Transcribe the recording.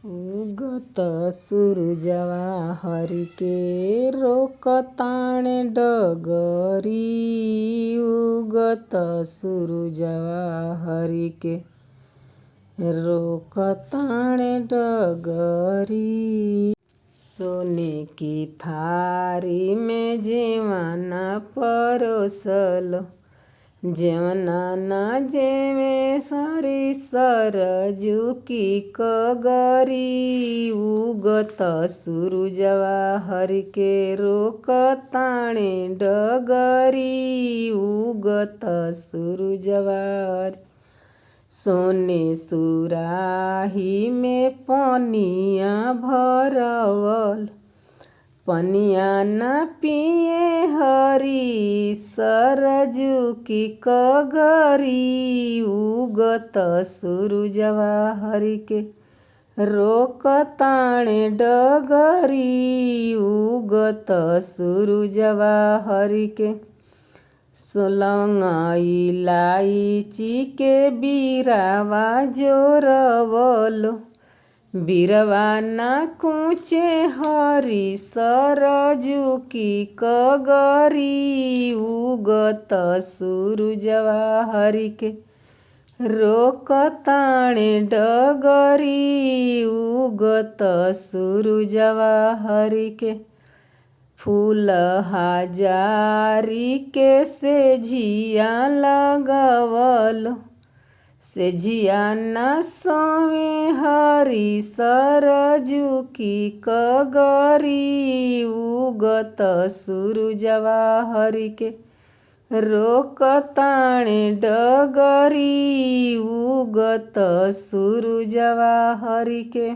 उगत सूरजवा हरिके रोकताणे डगरी। उगत सूरजवा हरिके रोकताणे डगरी। सोने की थारी में जेवना परोसलो, जेवना न जेवे सरी सरजू की कगरी। उगत सूरजवा हरिके रोकताणे डगरी। उगत सूरजवा हरि सोने सुराही में पनिया भरवल, पनिया न पिए हरी सरजू की कगरी। उगत सूरजवा हरिके रोकताणे डगरी। उगत सूरजवा हरिके लौंग इलायची के बीरावा जोरवलो, बीरवा न कूचे हरी सरजू की कगरी। उगत सूरजवा हरिके रोकताणे डगरी। उगत सूरजवा हरिके फूल हजारी के सेझिया लगवलो, सेझिया न सोवे हरी सरजू की कगरी। उगत सूरजवा हरिके रोकताणे डगरी। उगत सूरजवा हरिके